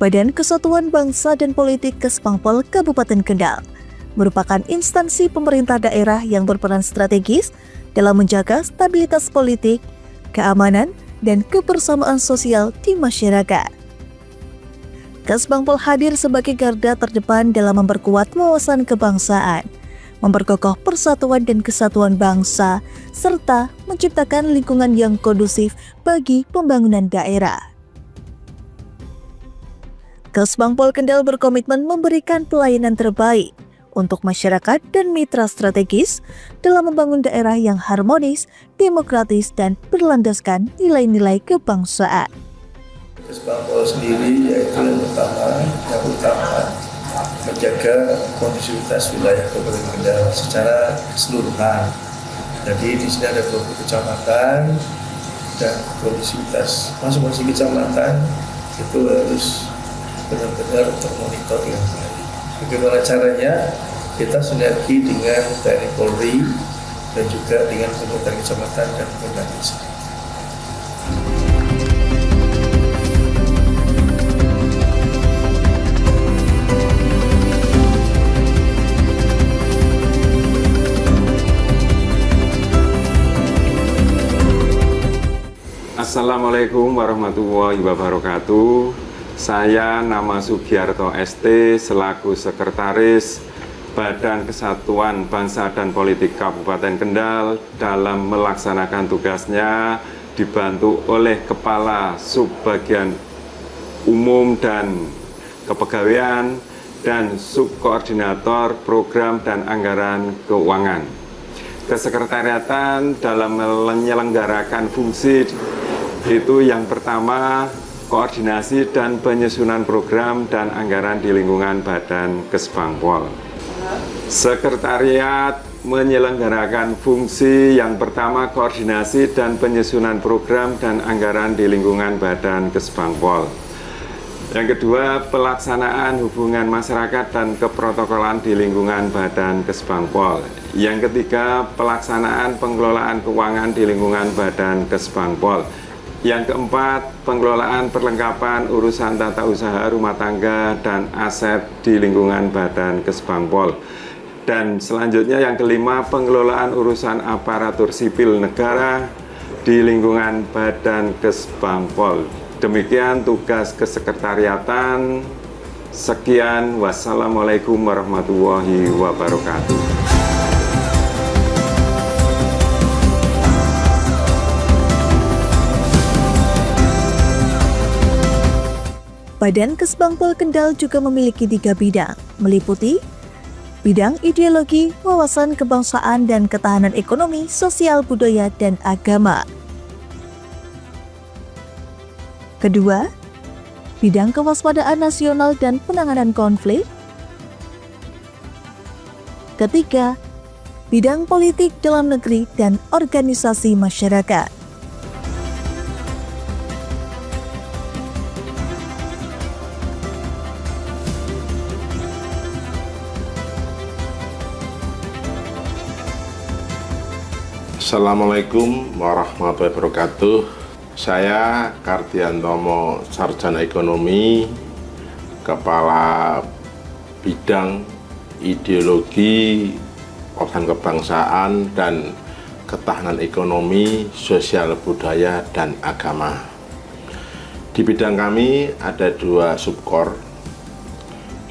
Badan Kesatuan Bangsa dan Politik Kesbangpol Kabupaten Kendal merupakan instansi pemerintah daerah yang berperan strategis dalam menjaga stabilitas politik, keamanan, dan kebersamaan sosial di masyarakat. Kesbangpol hadir sebagai garda terdepan dalam memperkuat wawasan kebangsaan, memperkokoh persatuan dan kesatuan bangsa, serta menciptakan lingkungan yang kondusif bagi pembangunan daerah. Kesbangpol Kendal berkomitmen memberikan pelayanan terbaik untuk masyarakat dan mitra strategis dalam membangun daerah yang harmonis, demokratis, dan berlandaskan nilai-nilai kebangsaan. Kesbangpol sendiri yaitu yang utama menjaga kondusivitas wilayah Kabupaten Kendal secara keseluruhan. Jadi di sini ada 20 kecamatan dan kondusivitas masing-masing kecamatan itu harus benar-benar termonitor dengan baik. Bagaimana caranya? Kita sinergi dengan TNI Polri dan juga dengan pemerintah kecamatan dan pemerintah desa. Assalamualaikum warahmatullahi wabarakatuh. Saya nama Sugiarto ST selaku Sekretaris Badan Kesatuan Bangsa dan Politik Kabupaten Kendal dalam melaksanakan tugasnya dibantu oleh Kepala Subbagian Umum dan Kepegawaian dan Subkoordinator Program dan Anggaran Keuangan. Kesekretariatan dalam menyelenggarakan fungsi itu yang pertama, koordinasi dan penyusunan program dan anggaran di lingkungan Badan Kesbangpol. Sekretariat menyelenggarakan fungsi yang pertama, koordinasi dan penyusunan program dan anggaran di lingkungan Badan Kesbangpol. Yang kedua, pelaksanaan hubungan masyarakat dan keprotokolan di lingkungan Badan Kesbangpol. Yang ketiga, pelaksanaan pengelolaan keuangan di lingkungan Badan Kesbangpol. Yang keempat, pengelolaan perlengkapan urusan tata usaha rumah tangga dan aset di lingkungan Badan Kesbangpol. Dan selanjutnya yang kelima, pengelolaan urusan aparatur sipil negara di lingkungan Badan Kesbangpol. Demikian tugas kesekretariatan. Sekian, wassalamualaikum warahmatullahi wabarakatuh. Badan Kesbangpol Kendal juga memiliki 3 bidang, meliputi bidang ideologi, wawasan kebangsaan, dan ketahanan ekonomi, sosial, budaya, dan agama. Kedua, bidang kewaspadaan nasional dan penanganan konflik. Ketiga, bidang politik dalam negeri dan organisasi masyarakat. Assalamualaikum warahmatullahi wabarakatuh. Saya Kardiantomo, Sarjana Ekonomi, Kepala Bidang Ideologi, Wawasan Kebangsaan, dan Ketahanan Ekonomi, Sosial, Budaya, dan Agama. Di bidang kami ada 2 subkor.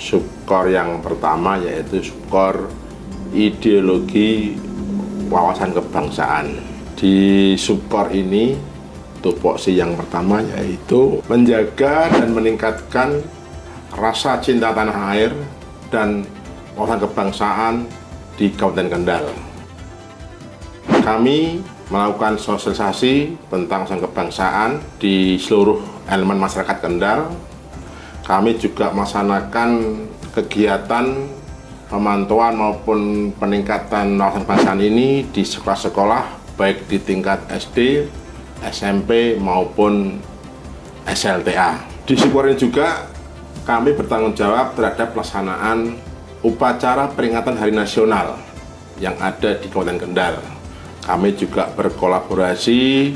Subkor yang pertama yaitu subkor Ideologi Wawasan Kebangsaan. Di subkor ini, tupoksi yang pertama yaitu menjaga dan meningkatkan rasa cinta tanah air dan wawasan kebangsaan di Kabupaten Kendal. Kami melakukan sosialisasi tentang wawasan kebangsaan di seluruh elemen masyarakat Kendal. Kami juga melaksanakan kegiatan pemantauan maupun peningkatan wawasan kebangsaan ini di sekolah-sekolah baik di tingkat SD, SMP maupun SLTA. Di subkor ini juga kami bertanggung jawab terhadap pelaksanaan upacara peringatan Hari Nasional yang ada di Kabupaten Kendal. Kami juga berkolaborasi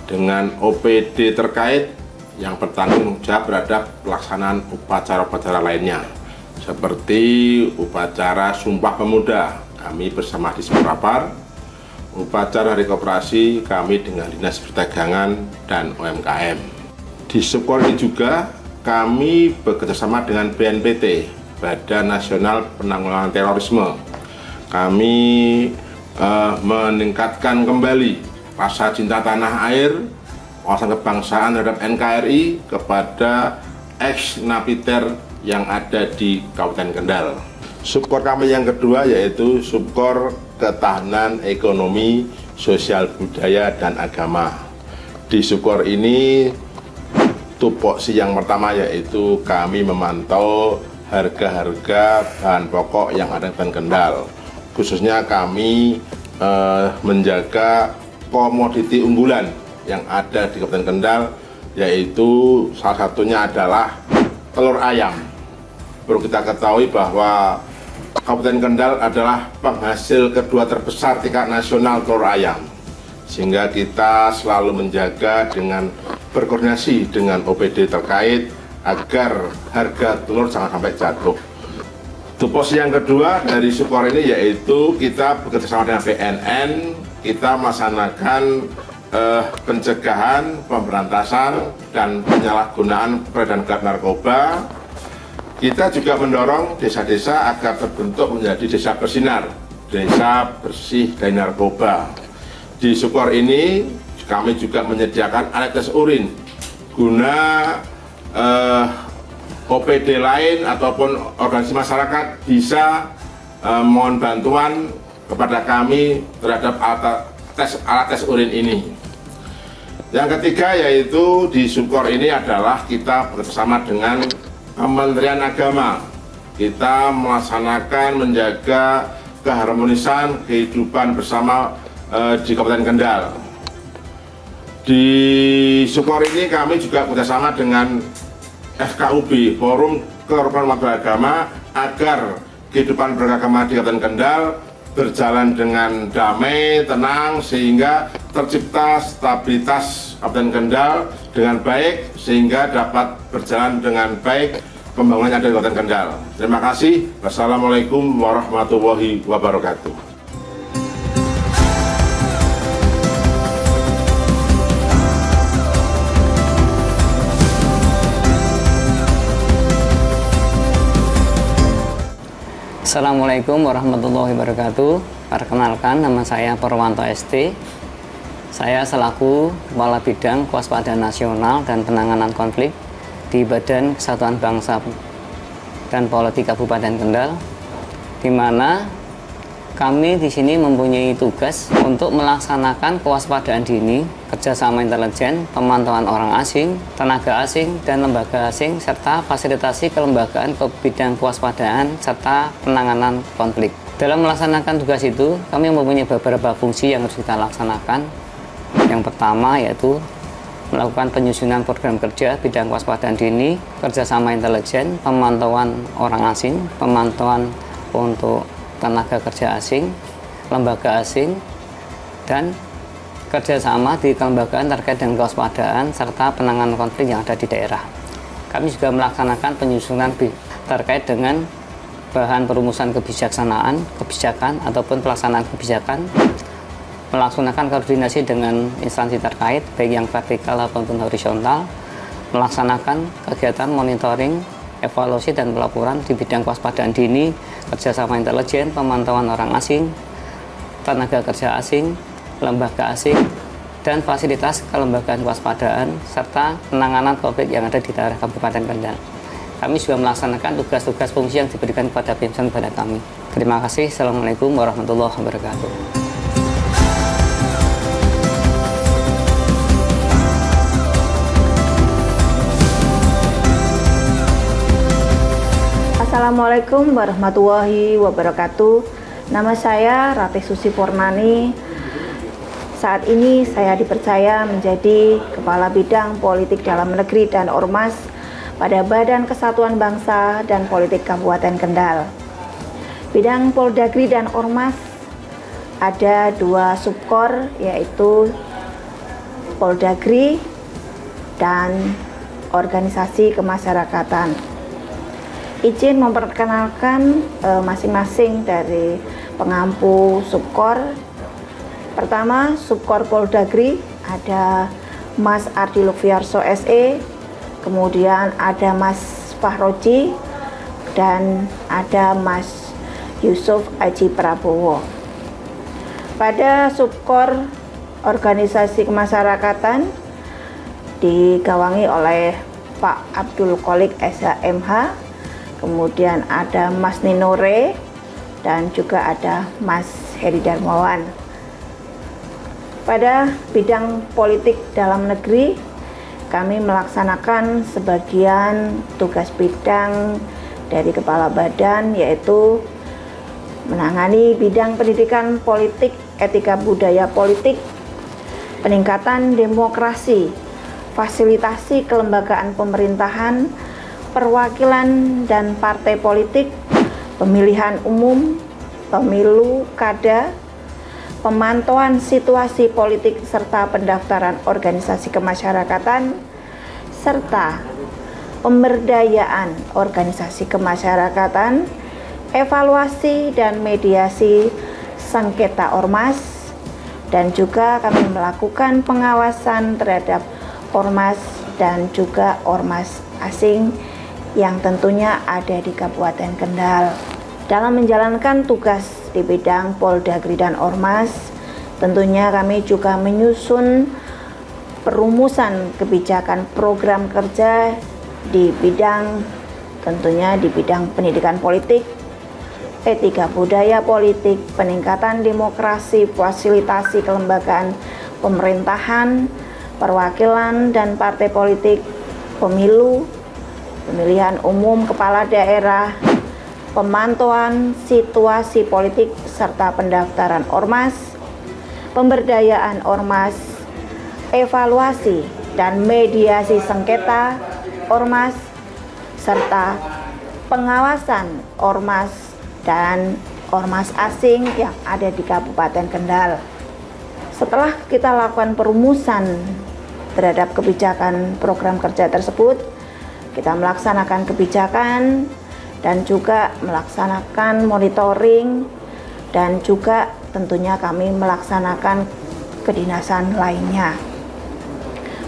dengan OPD terkait yang bertanggung jawab terhadap pelaksanaan upacara-upacara lainnya seperti upacara Sumpah Pemuda kami bersama Disprapar, upacara Hari Koperasi kami dengan Dinas Perdagangan dan UMKM. Di Subkor ini juga kami bekerjasama dengan BNPT, Badan Nasional Penanggulangan Terorisme. Kami meningkatkan kembali rasa cinta tanah air, wawasan kebangsaan terhadap NKRI kepada ex-napiter yang ada di Kabupaten Kendal. Subkor kami yang kedua yaitu Subkor Ketahanan Ekonomi, Sosial Budaya, dan Agama. Di Subkor ini tupoksi yang pertama yaitu kami memantau harga-harga bahan pokok yang ada di Kabupaten Kendal. Khususnya kami menjaga komoditi unggulan yang ada di Kabupaten Kendal, yaitu salah satunya adalah telur ayam. Perlu kita ketahui bahwa Kabupaten Kendal adalah penghasil kedua terbesar tingkat nasional telur ayam, sehingga kita selalu menjaga dengan berkoordinasi dengan OPD terkait agar harga telur jangan sampai jatuh. Tupoksi yang kedua dari Subkor ini yaitu kita bekerjasama dengan BNN, kita melaksanakan pencegahan, pemberantasan, dan penyalahgunaan peredaran gelap narkoba. Kita juga mendorong desa-desa agar terbentuk menjadi desa bersinar, desa bersih dari narkoba. Di Subkor ini kami juga menyediakan alat tes urin guna OPD lain ataupun organisasi masyarakat bisa mohon bantuan kepada kami terhadap alat tes urin ini. Yang ketiga yaitu di Subkor ini adalah kita bersama dengan Kementerian Agama. Kita melaksanakan menjaga keharmonisan kehidupan bersama di Kabupaten Kendal. Di Subkor ini kami juga bekerjasama dengan FKUB, Forum Kerukunan Umat Beragama, agar kehidupan beragama di Kabupaten Kendal berjalan dengan damai, tenang, sehingga tercipta stabilitas Kabupaten Kendal dengan baik, sehingga dapat berjalan dengan baik pembangunan yang ada di Kabupaten Kendal. Terima kasih. Wassalamualaikum warahmatullahi wabarakatuh. Assalamualaikum warahmatullahi wabarakatuh. Perkenalkan, nama saya Purwanto ST. Saya selaku Kepala Bidang Kewaspadaan Nasional dan Penanganan Konflik di Badan Kesatuan Bangsa dan Politik Kabupaten Kendal, di mana kami di sini mempunyai tugas untuk melaksanakan kewaspadaan dini, kerjasama intelijen, pemantauan orang asing, tenaga asing, dan lembaga asing, serta fasilitasi kelembagaan ke bidang kewaspadaan serta penanganan konflik. Dalam melaksanakan tugas itu, kami mempunyai beberapa fungsi yang harus kita laksanakan. Yang pertama yaitu melakukan penyusunan program kerja bidang kewaspadaan dini, kerjasama intelijen, pemantauan orang asing, pemantauan untuk tenaga kerja asing, lembaga asing, dan kerjasama di kelembagaan terkait dengan kewaspadaan serta penanganan konflik yang ada di daerah. Kami juga melaksanakan penyusunan terkait dengan bahan perumusan kebijaksanaan, kebijakan ataupun pelaksanaan kebijakan, melaksanakan koordinasi dengan instansi terkait baik yang vertikal ataupun horizontal, melaksanakan kegiatan monitoring, evaluasi dan pelaporan di bidang kewaspadaan dini, kerjasama intelijen, pemantauan orang asing, tenaga kerja asing, lembaga asing, dan fasilitas kelembagaan kewaspadaan serta penanganan konflik yang ada di daerah Kabupaten Kendal. Kami juga melaksanakan tugas-tugas fungsi yang diberikan kepada pimpinan pada kami. Terima kasih. Assalamualaikum warahmatullahi wabarakatuh. Assalamualaikum warahmatullahi wabarakatuh. Nama saya Ratih Susi Pornani. Saat ini saya dipercaya menjadi Kepala Bidang Politik Dalam Negeri dan Ormas pada Badan Kesatuan Bangsa dan Politik Kabupaten Kendal. Bidang Poldagri dan Ormas ada 2 subkor, yaitu Poldagri dan organisasi kemasyarakatan. Izin memperkenalkan masing-masing dari pengampu Subkor. Pertama, Subkor Poldagri ada Mas Ardi Lukviarso SE, kemudian ada Mas Fahroji, dan ada Mas Yusuf Aji Prabowo. Pada Subkor organisasi kemasyarakatan digawangi oleh Pak Abdul Qolik SHMH, kemudian ada Mas Ninore, dan juga ada Mas Heri Darmawan. Pada bidang politik dalam negeri, kami melaksanakan sebagian tugas bidang dari Kepala Badan, yaitu menangani bidang pendidikan politik, etika budaya politik, peningkatan demokrasi, fasilitasi kelembagaan pemerintahan, perwakilan dan partai politik, pemilihan umum, pemilu, kada, pemantauan situasi politik serta pendaftaran organisasi kemasyarakatan, serta pemberdayaan organisasi kemasyarakatan, evaluasi dan mediasi sengketa ormas, dan juga kami melakukan pengawasan terhadap ormas dan juga ormas asing yang tentunya ada di Kabupaten Kendal. Dalam menjalankan tugas di bidang Poldagri dan Ormas, tentunya kami juga menyusun perumusan kebijakan program kerja di bidang, tentunya di bidang pendidikan politik, etika budaya politik, peningkatan demokrasi, fasilitasi kelembagaan pemerintahan, perwakilan dan partai politik, pemilu, pemilihan umum kepala daerah, pemantauan situasi politik serta pendaftaran ormas, pemberdayaan ormas, evaluasi dan mediasi sengketa ormas, serta pengawasan ormas dan ormas asing yang ada di Kabupaten Kendal. Setelah kita lakukan perumusan terhadap kebijakan program kerja tersebut, kita melaksanakan kebijakan dan juga melaksanakan monitoring, dan juga tentunya kami melaksanakan kedinasan lainnya.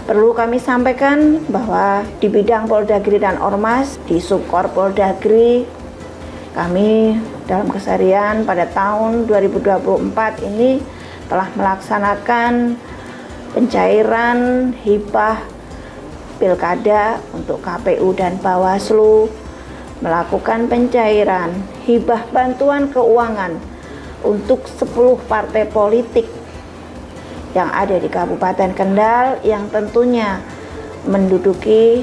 Perlu kami sampaikan bahwa di bidang Poldagri dan Ormas, di Subkor Poldagri, kami dalam keseharian pada tahun 2024 ini telah melaksanakan pencairan hibah pilkada untuk KPU dan Bawaslu, melakukan pencairan hibah bantuan keuangan untuk 10 partai politik yang ada di Kabupaten Kendal yang tentunya menduduki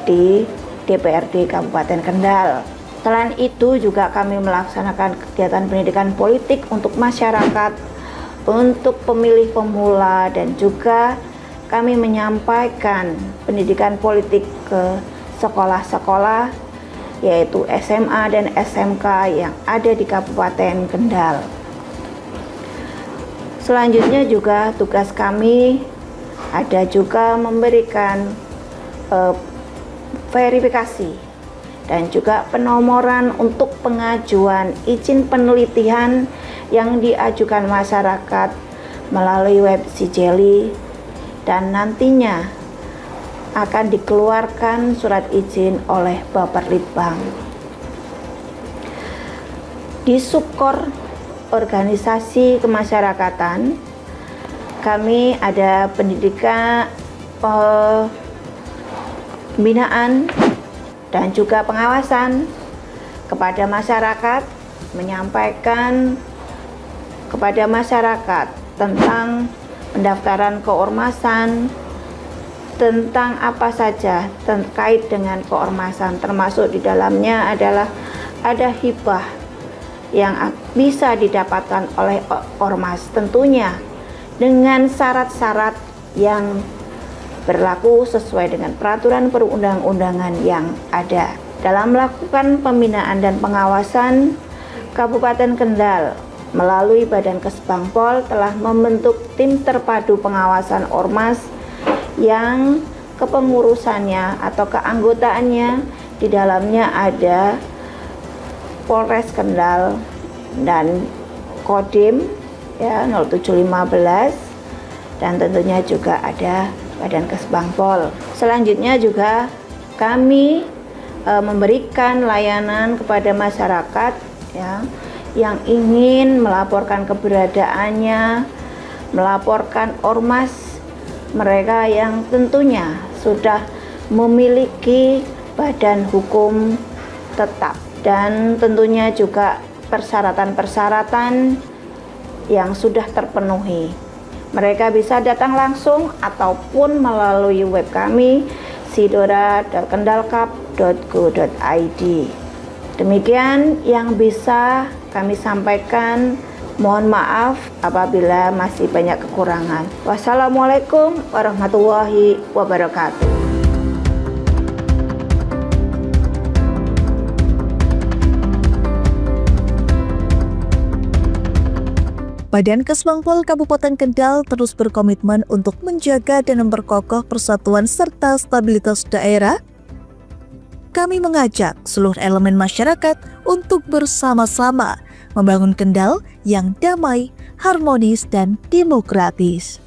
di DPRD Kabupaten Kendal. Selain itu juga kami melaksanakan kegiatan pendidikan politik untuk masyarakat, untuk pemilih pemula, dan juga kami menyampaikan pendidikan politik ke sekolah-sekolah, yaitu SMA dan SMK yang ada di Kabupaten Kendal. Selanjutnya juga tugas kami ada juga memberikan verifikasi dan juga penomoran untuk pengajuan izin penelitian yang diajukan masyarakat melalui web Sijeli, dan nantinya akan dikeluarkan surat izin oleh Bapperlitbang. Di Subkor organisasi kemasyarakatan, kami ada pendidikan, pembinaan, dan juga pengawasan kepada masyarakat, menyampaikan kepada masyarakat tentang pendaftaran keormasan, tentang apa saja terkait dengan keormasan, termasuk di dalamnya adalah ada hibah yang bisa didapatkan oleh ormas, tentunya dengan syarat-syarat yang berlaku sesuai dengan peraturan perundang-undangan yang ada. Dalam melakukan pembinaan dan pengawasan, Kabupaten Kendal melalui Badan Kesbangpol telah membentuk tim terpadu pengawasan ormas yang kepengurusannya atau keanggotaannya. Di dalamnya ada Polres Kendal dan Kodim ya 0715, dan tentunya juga ada Badan Kesbangpol. Selanjutnya juga kami memberikan layanan kepada masyarakat ya yang ingin melaporkan keberadaannya, melaporkan ormas mereka yang tentunya sudah memiliki badan hukum tetap, dan tentunya juga persyaratan-persyaratan yang sudah terpenuhi. Mereka bisa datang langsung ataupun melalui web kami sidora.kendalkap.go.id. Demikian yang bisa kami sampaikan. Mohon maaf apabila masih banyak kekurangan. Wassalamualaikum warahmatullahi wabarakatuh. Badan Kesbangpol Kabupaten Kendal terus berkomitmen untuk menjaga dan memperkokoh persatuan serta stabilitas daerah. Kami mengajak seluruh elemen masyarakat untuk bersama-sama membangun Kendal yang damai, harmonis, dan demokratis.